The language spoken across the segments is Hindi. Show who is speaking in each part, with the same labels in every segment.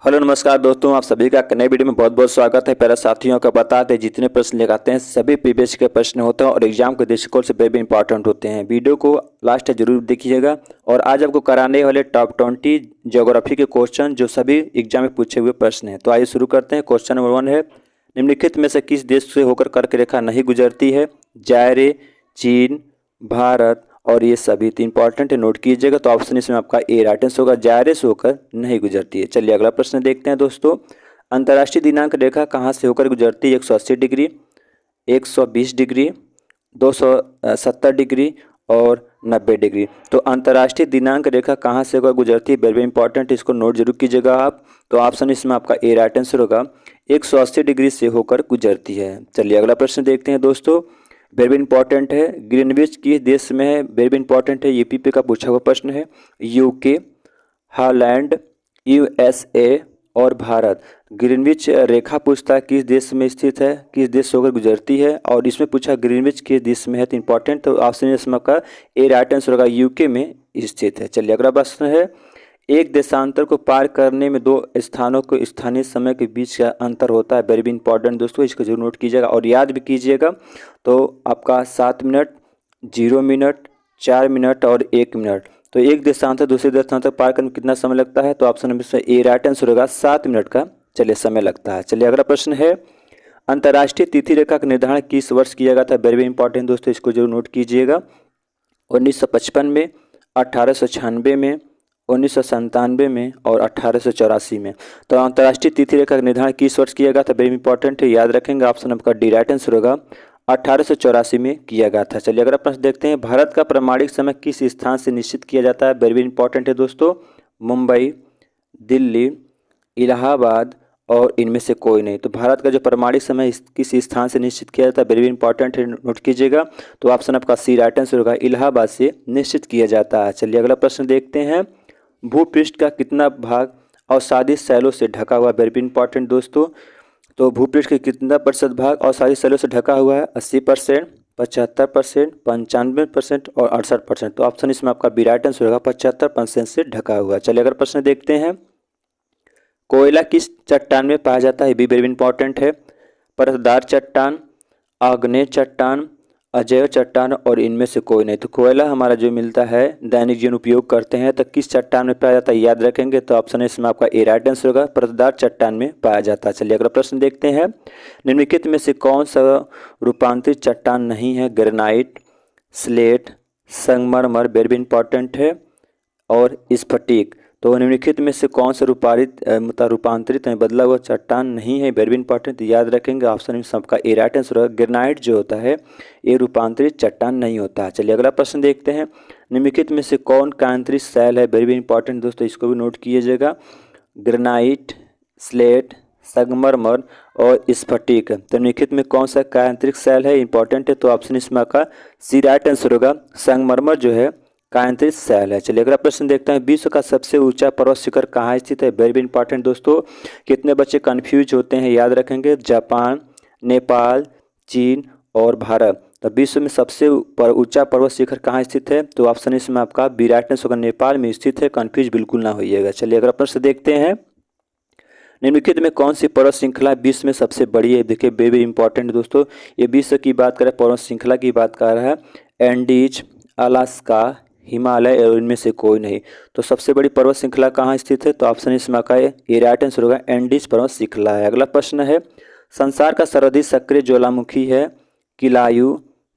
Speaker 1: हेलो नमस्कार दोस्तों, आप सभी का नए वीडियो में बहुत बहुत स्वागत है। प्यारे साथियों का बता दें, जितने प्रश्न लेकर आते हैं सभी प्रीवियस के प्रश्न होते हैं और एग्जाम के दृष्टिकोण से वेरी इंपॉर्टेंट होते हैं। वीडियो को लास्ट तक जरूर देखिएगा। और आज आपको कराने वाले टॉप 20 ज्योग्राफी के क्वेश्चन जो सभी एग्जाम में पूछे हुए प्रश्न हैं। तो आइए शुरू करते हैं। क्वेश्चन नंबर 1 है, निम्नलिखित में से किस देश से होकर कर्क रेखा नहीं गुजरती है? जायरे, चीन, भारत और ये सभी तो इंपॉर्टेंट है, नोट कीजिएगा। तो ऑप्शन इसमें आपका ए राइट आंसर होगा, जायरे से होकर नहीं गुजरती है। चलिए अगला प्रश्न देखते हैं दोस्तों। अंतर्राष्ट्रीय दिनांक रेखा कहाँ से होकर गुजरती है? 180 डिग्री, 120 डिग्री, 270 डिग्री और 90 डिग्री। तो अंतर्राष्ट्रीय दिनांक रेखा कहाँ से होकर गुजरती है? वेरी इंपॉर्टेंट, इसको नोट जरूर कीजिएगा आप। तो ऑप्शन इसमें आपका ए राइट आंसर होगा, 180 डिग्री से होकर गुजरती है। चलिए अगला प्रश्न देखते हैं दोस्तों, वेरी इंपॉर्टेंट है। ग्रीनविच किस देश में है? वेरी इंपॉर्टेंट है, यूपीपी का पूछा हुआ प्रश्न है। यूके, हॉलैंड, यूएसए और भारत। ग्रीनविच रेखा पूछता है किस देश में स्थित है, किस देश से होकर गुजरती है, और इसमें पूछा ग्रीनविच किस देश में है, तो इंपॉर्टेंट। तो ऑप्शन इसमें का ए राइट आंसर होगा, यूके में स्थित है। चलिए अगला प्रश्न है, एक देशांतर को पार करने में दो स्थानों को स्थानीय समय के बीच का अंतर होता है। वेरी इंपॉर्टेंट दोस्तों, इसको जरूर नोट कीजिएगा और याद भी कीजिएगा। तो आपका 7 मिनट, 0 मिनट, 4 मिनट और 1 मिनट। तो एक देशांतर दूसरे देशांतर पार करने में कितना समय लगता है? तो option number A right answer होगा, 7 मिनट का चलिए समय लगता है। चलिए अगला प्रश्न है, अंतर्राष्ट्रीय तिथि रेखा का निर्धारण किस वर्ष किया गया था? वेरी इंपॉर्टेंट दोस्तों, इसको जरूर नोट कीजिएगा। 1955 में, 1896 में, 1997 में और 1884 में। तो अंतर्राष्ट्रीय तिथि रेखा का निर्धारण किस वर्ष किया गया था? वेरी इंपॉर्टेंट है, याद रखेंगे। ऑप्शन आपका डी राइट आंसर होगा, 1884 में किया गया था। चलिए अगला प्रश्न देखते हैं, भारत का प्रमाणिक समय किस स्थान से निश्चित किया जाता है? वेरी इंपॉर्टेंट है दोस्तों, मुंबई, दिल्ली, इलाहाबाद और इनमें से कोई नहीं। तो भारत का जो प्रमाणिक समय किस स्थान से निश्चित किया जाता है? वेरी इंपॉर्टेंट है, नोट कीजिएगा। तो ऑप्शन आपका सी राइट आंसर होगा, इलाहाबाद से निश्चित किया जाता है। चलिए अगला प्रश्न देखते हैं, भूपृष्ठ का कितना भाग अवसादी शैलों से ढका हुआ? वेरी इंपॉर्टेंट दोस्तों, तो भूपृष्ठ का कितना प्रतिशत भाग अवसादी शैलों से ढका हुआ है? 80%, 75%, 95% और 68%। तो ऑप्शन इसमें आपका बी राइट आंसर होगा, 75% से ढका हुआ। चलिए अगर प्रश्न देखते हैं, कोयला किस चट्टान में पाया जाता है? ये भी वेरी इंपॉर्टेंट है। परतदार चट्टान, आग्नेय चट्टान, अजैव चट्टान और इनमें से कोई नहीं। तो कोयला हमारा जो मिलता है दैनिक जीवन उपयोग करते हैं, तो किस चट्टान में पाया जाता है याद रखेंगे। तो ऑप्शन इसमें आपका ए राइट आंसर होगा, परतदार चट्टान में पाया जाता है। चलिए अगला प्रश्न देखते हैं, निम्नलिखित में से कौन सा रूपांतरित चट्टान नहीं है? ग्रेनाइट, स्लेट, संगमरमर, वेरी इंपॉर्टेंट है, और स्फटिक। तो निम्नलिखित में से कौन सा रूपांतरित बदला हुआ चट्टान नहीं है? वेरी इंपॉर्टेंट, याद रखेंगे। ऑप्शन में सबका ए राइट आंसर होगा, ग्रेनाइट जो होता है ये रूपांतरित चट्टान नहीं होता है। चलिए अगला प्रश्न देखते हैं, निम्नलिखित में से कौन कायांतरित शैल है? वेरी इंपॉर्टेंट दोस्तों, इसको भी नोट कीजिएगा। ग्रेनाइट, स्लेट, संगमरमर और स्फटिक। तो निम्नलिखित में कौन सा कायांतरिक शैल है? इंपॉर्टेंट है, तो ऑप्शन इसमें आपका सी राइट आंसर होगा, संगमरमर जो है कायांतरित शैल है। चलिए अगला प्रश्न देखते हैं, विश्व का सबसे ऊंचा पर्वत शिखर कहाँ स्थित है? वेरी इंपॉर्टेंट दोस्तों, कितने बच्चे कंफ्यूज होते हैं याद रखेंगे। जापान, नेपाल, चीन और भारत। तो विश्व में सबसे ऊंचा पर्वत शिखर कहाँ स्थित है? तो ऑप्शन इसमें आपका बी राइट आंसर होगा, नेपाल में स्थित है। कंफ्यूज बिल्कुल ना होइएगा। चलिए अगला प्रश्न देखते हैं, निम्नलिखित में कौन सी पर्वत श्रृंखला विश्व में सबसे बड़ी है? देखिए वेरी इंपॉर्टेंट दोस्तों, ये विश्व की बात करें, पर्वत श्रृंखला की बात कर रहा है। एंडीज, अलास्का, हिमालय और इनमें से कोई नहीं। तो सबसे बड़ी पर्वत श्रृंखला कहाँ स्थित है? तो ऑप्शन इसमें का ये राइट आंसर होगा, एंडीज पर्वत श्रृंखला है। अगला प्रश्न है, संसार का सर्वाधिक सक्रिय ज्वालामुखी है? किलायू,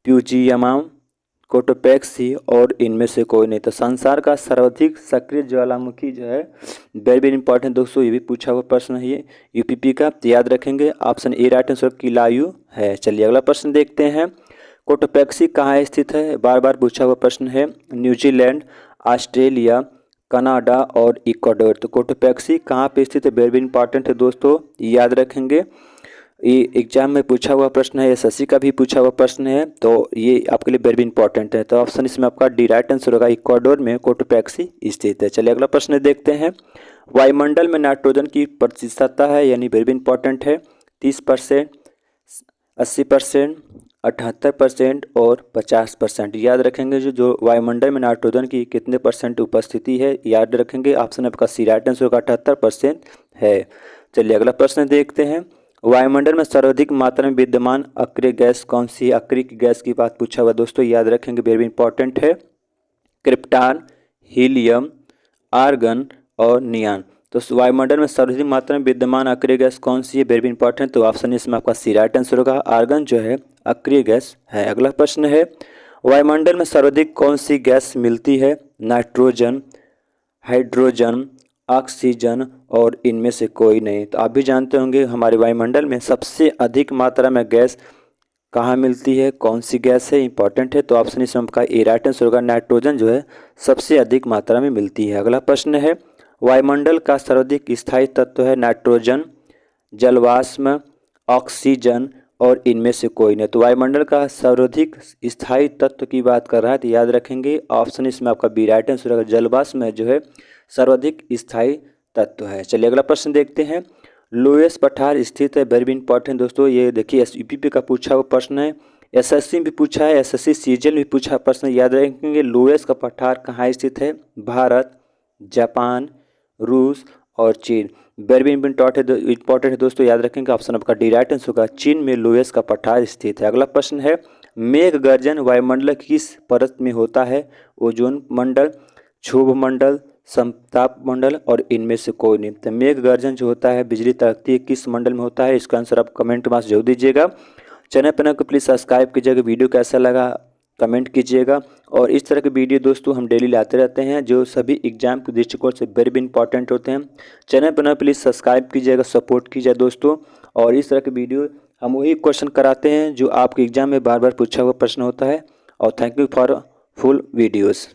Speaker 1: प्यूजियमम, कोटोपैक्सी और इनमें से कोई नहीं। तो संसार का सर्वाधिक सक्रिय ज्वालामुखी जो है, वेरी इंपॉर्टेंट दोस्तों, ये भी पूछा हुआ प्रश्न है, ये यूपीपी का, याद रखेंगे। ऑप्शन ए राइट आंसर किलायू है। चलिए अगला प्रश्न देखते हैं, कोटोपैक्सी कहाँ स्थित है? बार बार पूछा हुआ प्रश्न है। न्यूजीलैंड, ऑस्ट्रेलिया, कनाडा और इक्वाडोर। तो कोटोपैक्सी कहाँ पे स्थित है? वेरी इंपॉर्टेंट है दोस्तों, याद रखेंगे। ये एग्जाम में पूछा हुआ प्रश्न है, एसएससी का भी पूछा हुआ प्रश्न है, तो ये आपके लिए वेरी इंपॉर्टेंट है। तो ऑप्शन इसमें आपका डी राइट आंसर होगा, इक्वाडोर में कोटोपैक्सी स्थित है। चलिए अगला प्रश्न देखते हैं, वायुमंडल में नाइट्रोजन की प्रतिशतता है, यानी वेरी इंपॉर्टेंट है, 30%, 80%, 78% और 50%। याद रखेंगे, जो वायुमंडल में नाइट्रोजन की कितने परसेंट उपस्थिति है याद रखेंगे। ऑप्शन आपका सी राइट आंसर होगा, 78% है। चलिए अगला प्रश्न देखते हैं। वायुमंडल में सर्वाधिक मात्रा में विद्यमान अक्रिय गैस कौन सी है? अक्रिय गैस की बात पूछा हुआ दोस्तों, याद रखेंगे, वेरी इंपॉर्टेंट है। क्रिप्टॉन, हीलियम, आर्गन और नियान। तो वायुमंडल में सर्वाधिक मात्रा में विद्यमान अक्रिय गैस कौन सी है? Very important. तो ऑप्शन इसमें आपका सी राइट आंसर होगा, आर्गन जो है अक्रिय गैस है। अगला प्रश्न है, वायुमंडल में सर्वाधिक कौन सी गैस मिलती है? नाइट्रोजन, हाइड्रोजन, ऑक्सीजन और इनमें से कोई नहीं। तो आप भी जानते होंगे हमारे वायुमंडल में सबसे अधिक मात्रा में गैस कहाँ मिलती है, कौन सी गैस है, इंपॉर्टेंट है। तो ऑप्शन इसमें आपका ए राइट आंसर होगा, नाइट्रोजन जो है सबसे अधिक मात्रा में मिलती है। अगला प्रश्न है, वायुमंडल का सर्वाधिक स्थायी तत्व है नाइट्रोजन, जलवाष्म, ऑक्सीजन और इनमें से कोई नहीं। तो वायुमंडल का सर्वाधिक स्थायी तत्व की बात कर रहा है, तो याद रखेंगे ऑप्शन इसमें आपका बी राइट आंसर होगा, जलवाष्म जो है सर्वाधिक स्थायी तत्व है। चलिए अगला प्रश्न देखते हैं। लोएस पठार स्थित है, वेरी इंपॉर्टेंट दोस्तों, ये देखिए यूपीपी का पूछा हुआ प्रश्न है, एसएससी में भी पूछा है, एसएससी सीजीएल में भी पूछा प्रश्न, याद रखेंगे। लोएस का पठार कहाँ स्थित है? भारत, जापान, रूस और चीन। वेरी इंपॉर्टेंट है दोस्तों, याद रखेंगे ऑप्शन आपका डी राइट आंसर होगा, चीन में लोएस का पठार स्थित है। अगला प्रश्न है, मेघ गर्जन वायुमंडल किस परत में होता है? ओजोन मंडल, क्षोभ मंडल, समताप मंडल और इनमें से कोई नहीं। तो मेघ गर्जन जो होता है, बिजली तड़कती है, किस मंडल में होता है? इसका आंसर आप कमेंट बॉक्स जरूर दीजिएगा। चैनल पर को प्लीज़ सब्सक्राइब कीजिएगा, वीडियो कैसा लगा कमेंट कीजिएगा। और इस तरह के वीडियो दोस्तों हम डेली लाते रहते हैं जो सभी एग्जाम के दृष्टिकोण से वेरी इंपॉर्टेंट होते हैं। चैनल पर प्लीज़ सब्सक्राइब कीजिएगा, सपोर्ट कीजिए दोस्तों। और इस तरह के वीडियो हम वही क्वेश्चन कराते हैं जो आपके एग्जाम में बार बार पूछा हुआ प्रश्न होता है। और thank you for full videos.